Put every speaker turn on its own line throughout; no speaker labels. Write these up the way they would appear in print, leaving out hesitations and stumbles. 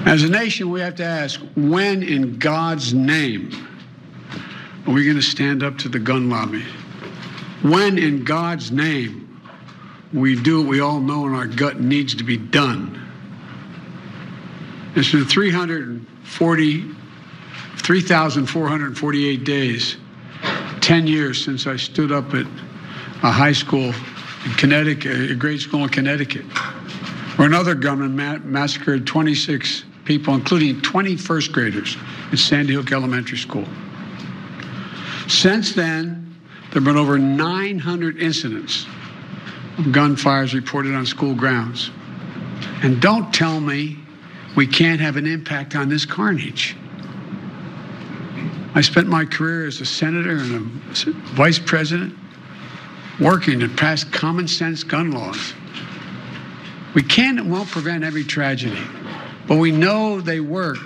As a nation, we have to ask, when in God's name are we going to stand up to the gun lobby? When in God's name we do what we all know in our gut needs to be done? It's been 3,448 days, 10 years since I stood up at a high school in Connecticut, a grade school in Connecticut, where another gunman massacred 26 people, including 20 first graders at Sandy Hook Elementary School. Since then, there have been over 900 incidents of gunfires reported on school grounds. And don't tell me we can't have an impact on this carnage. I spent my career as a senator and a vice president working to pass common sense gun laws. We can and won't prevent every tragedy, but we know they work.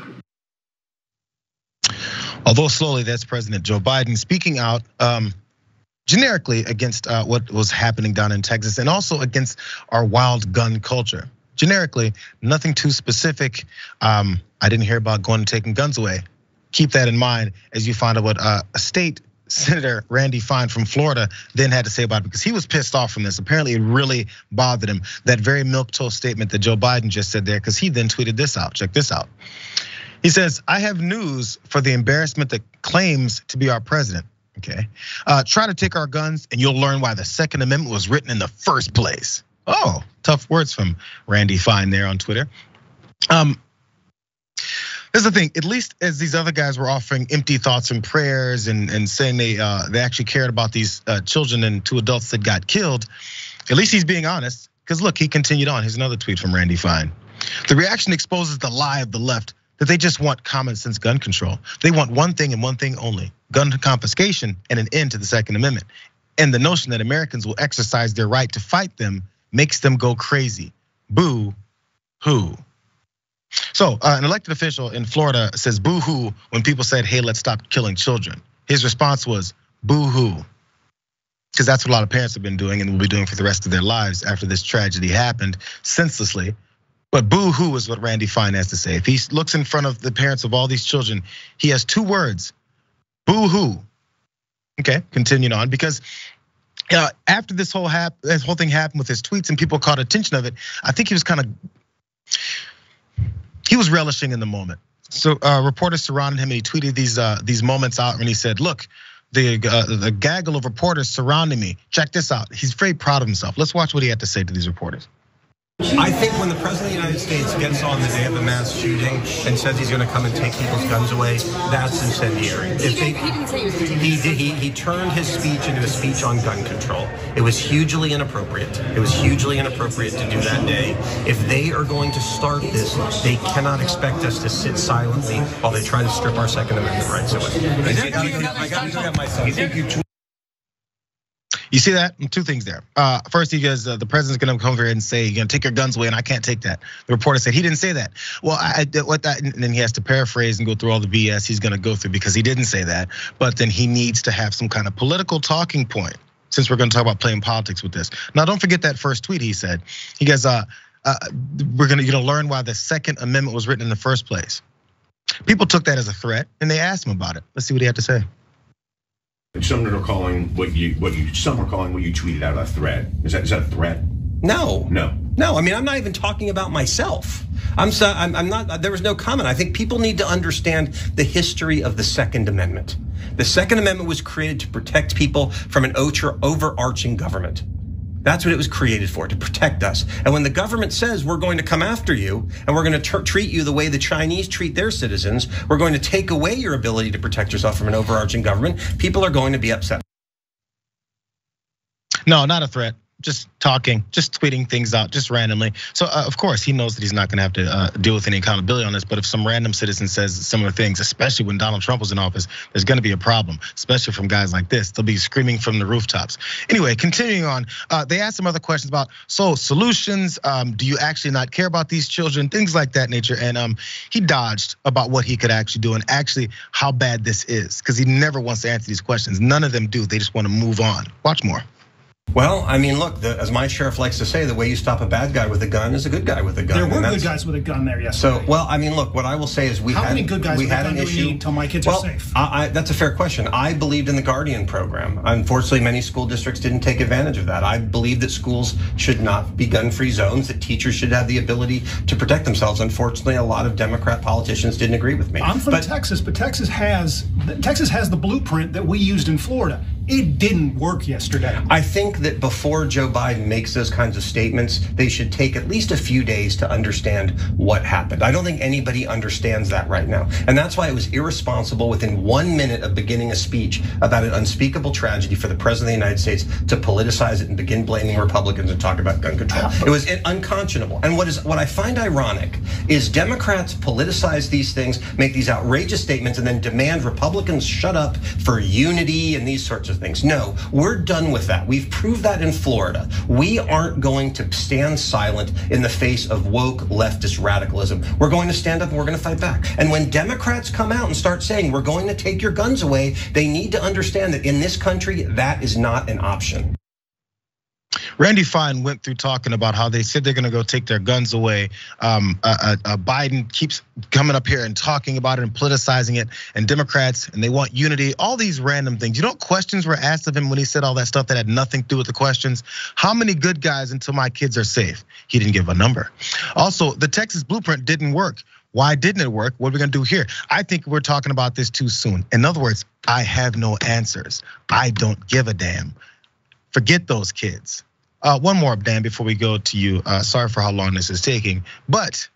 Although slowly, that's President Joe Biden speaking out generically against what was happening down in Texas and also against our wild gun culture. Generically, nothing too specific. I didn't hear about going and taking guns away. Keep that in mind as you find out what a state Senator Randy Fine from Florida then had to say about it, because he was pissed off from this. Apparently it really bothered him, that very milquetoast statement that Joe Biden just said there, because he then tweeted this out. Check this out. He says, I have news for the embarrassment that claims to be our president, okay? Try to take our guns and you'll learn why the Second Amendment was written in the first place. Oh, tough words from Randy Fine there on Twitter. Here's the thing, at least as these other guys were offering empty thoughts and prayers and saying they actually cared about these children and 2 adults that got killed, at least he's being honest, because look, he continued on. Here's another tweet from Randy Fine. The reaction exposes the lie of the left that they just want common sense gun control. They want one thing and one thing only, gun confiscation and an end to the Second Amendment. And the notion that Americans will exercise their right to fight them makes them go crazy. Boo hoo. So an elected official in Florida says boo hoo when people said, hey, let's stop killing children. His response was boo hoo, because that's what a lot of parents have been doing and will be doing for the rest of their lives after this tragedy happened senselessly. But boo hoo is what Randy Fine has to say. If he looks in front of the parents of all these children, he has 2 words, boo hoo. Okay, continuing on, because after this whole thing happened with his tweets and people caught attention of it, I think he was he was relishing in the moment. So reporters surrounded him and he tweeted these moments out when he said, look, the gaggle of reporters surrounding me, check this out. He's very proud of himself. Let's watch what he had to say to these reporters.
I think when the president of the United States gets on the day of a mass shooting and says he's going to come and take people's guns away, that's incendiary. He turned his speech into a speech on gun control. It was hugely inappropriate. It was hugely inappropriate to do that day. If they are going to start this, they cannot expect us to sit silently while they try to strip our Second Amendment rights away. I got to look at myself.
You see that? 2 things there. First, he goes, the president's gonna come here and say, you're gonna take your guns away, and I can't take that. The reporter said he didn't say that. Well, and then he has to paraphrase and go through all the BS he's gonna go through because he didn't say that. But then he needs to have some kind of political talking point, since we're gonna talk about playing politics with this. Now, don't forget that first tweet he said. He goes, you're gonna learn why the Second Amendment was written in the first place. People took that as a threat and they asked him about it. Let's see what he had to say.
Some are calling what you tweeted out a threat. Is that a threat?
No. I mean, I'm not even talking about myself. I'm not. There was no comment. I think people need to understand the history of the Second Amendment. The Second Amendment was created to protect people from an overarching government. That's what it was created for, to protect us. And when the government says we're going to come after you and we're going to treat you the way the Chinese treat their citizens, we're going to take away your ability to protect yourself from an overarching government, people are going to be upset.
No, not a threat. Just talking, just tweeting things out, just randomly. So of course he knows that he's not gonna have to deal with any accountability on this, but if some random citizen says similar things, especially when Donald Trump was in office, there's gonna be a problem, especially from guys like this. They'll be screaming from the rooftops. Anyway, continuing on, they asked some other questions about, so solutions, do you actually not care about these children, things like that nature, and he dodged about what he could actually do and actually how bad this is, because he never wants to answer these questions. None of them do, they just wanna move on. Watch more.
Well, I mean, look, as my sheriff likes to say, the way you stop a bad guy with a gun is a good guy with a gun.
There were good guys with a gun there yesterday.
So, well, I mean, look, what I will say is
How many good guys with a gun do we need until my kids are safe?
That's a fair question. I believed in the Guardian program. Unfortunately, many school districts didn't take advantage of that. I believe that schools should not be gun-free zones, that teachers should have the ability to protect themselves. Unfortunately, a lot of Democrat politicians didn't agree with me.
I'm from Texas, but Texas has the blueprint that we used in Florida. It didn't work yesterday.
I think that before Joe Biden makes those kinds of statements, they should take at least a few days to understand what happened. I don't think anybody understands that right now. And that's why it was irresponsible within 1 minute of beginning a speech about an unspeakable tragedy for the president of the United States to politicize it and begin blaming Republicans and talk about gun control. It was unconscionable. And what I find ironic is Democrats politicize these things, make these outrageous statements, and then demand Republicans shut up for unity and these sorts of things. No, we're done with that. We've proved that in Florida. We aren't going to stand silent in the face of woke leftist radicalism. We're going to stand up and we're going to fight back. And when Democrats come out and start saying we're going to take your guns away, they need to understand that in this country, that is not an option.
Randy Fine went through talking about how they said they're gonna go take their guns away. Biden keeps coming up here and talking about it and politicizing it, and Democrats, and they want unity, all these random things. You know what questions were asked of him when he said all that stuff that had nothing to do with the questions? How many good guys until my kids are safe? He didn't give a number. Also, the Texas blueprint didn't work. Why didn't it work? What are we gonna do here? I think we're talking about this too soon. In other words, I have no answers. I don't give a damn. Forget those kids. One more, Dan, before we go to you. Sorry for how long this is taking, but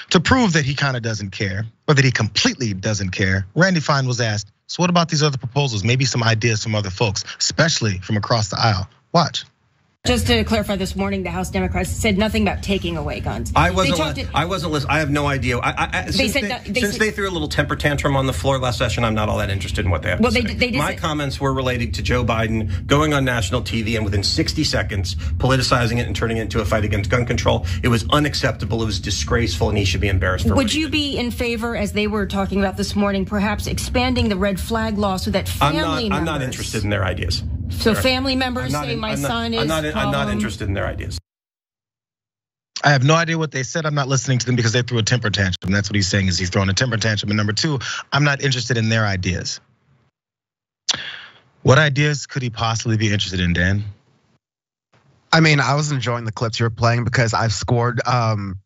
to prove that he kind of doesn't care, or that he completely doesn't care, Randy Fine was asked, so what about these other proposals? Maybe some ideas from other folks, especially from across the aisle. Watch.
Just to clarify, this morning the House Democrats said nothing about taking away guns.
I wasn't listening. I have no idea. Since they threw a little temper tantrum on the floor last session, I'm not all that interested in what they have to say. My comments were related to Joe Biden going on national TV and within 60 seconds politicizing it and turning it into a fight against gun control. It was unacceptable. It was disgraceful, and he should be embarrassed for it.
Would you be in favor, as they were talking about this morning, perhaps expanding the red flag law so that family members?
I'm not interested in their ideas.
So family members say my son is.
I'm not interested in their ideas.
I have no idea what they said. I'm not listening to them because they threw a temper tantrum. That's what he's saying, is he's throwing a temper tantrum. And number two, I'm not interested in their ideas. What ideas could he possibly be interested in, Dan?
I mean, I was enjoying the clips you were playing because I've scored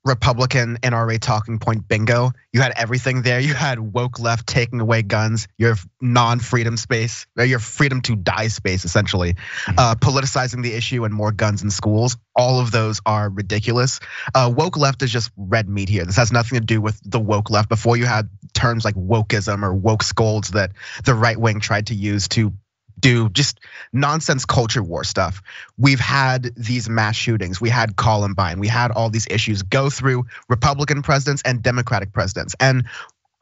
Republican NRA talking point bingo. You had everything there. You had woke left taking away guns, your non-freedom space, your freedom to die space, essentially. Politicizing the issue and more guns in schools. All of those are ridiculous. Woke left is just red meat here. This has nothing to do with the woke left. Before, you had terms like wokeism or woke scolds that the right wing tried to use to do just nonsense culture war stuff. We've had these mass shootings. We had Columbine. We had all these issues go through Republican presidents and Democratic presidents. And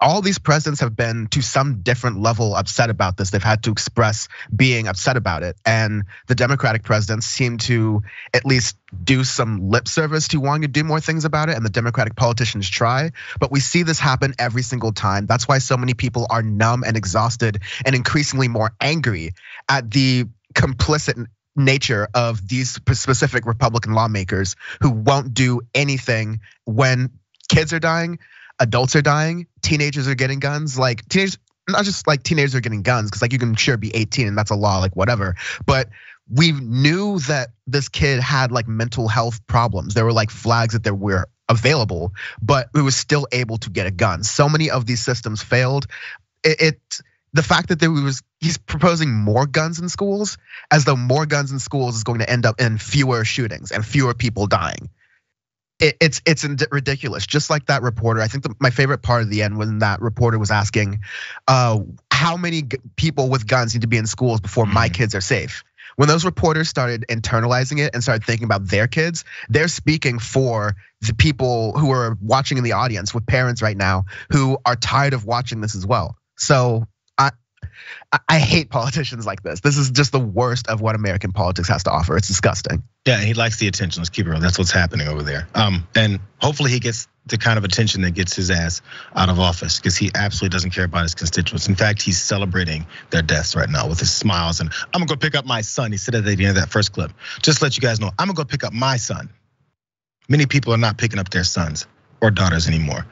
all these presidents have been to some different level upset about this. They've had to express being upset about it. And the Democratic presidents seem to at least do some lip service to wanting to do more things about it. And the Democratic politicians try, but we see this happen every single time. That's why so many people are numb and exhausted and increasingly more angry at the complicit nature of these specific Republican lawmakers who won't do anything when kids are dying, adults are dying, teenagers are getting guns. Like teenagers, not just like teenagers are getting guns, because like you can sure be 18 and that's a law, like whatever. But we knew that this kid had like mental health problems. There were like flags that there were available, but we was still able to get a gun. So many of these systems failed. The fact that he's proposing more guns in schools, as though more guns in schools is going to end up in fewer shootings and fewer people dying. It's ridiculous. Just like that reporter, I think my favorite part of the end when that reporter was asking, how many people with guns need to be in schools before my kids are safe? When those reporters started internalizing it and started thinking about their kids, they're speaking for the people who are watching in the audience with parents right now who are tired of watching this as well. So I hate politicians like this. This is just the worst of what American politics has to offer. It's disgusting.
Yeah, he likes the attention. Let's keep it real. That's what's happening over there. And hopefully he gets the kind of attention that gets his ass out of office, because he absolutely doesn't care about his constituents. In fact, he's celebrating their deaths right now with his smiles. And I'm gonna go pick up my son. He said at the end of that first clip. Just to let you guys know, I'm gonna go pick up my son. Many people are not picking up their sons or daughters anymore.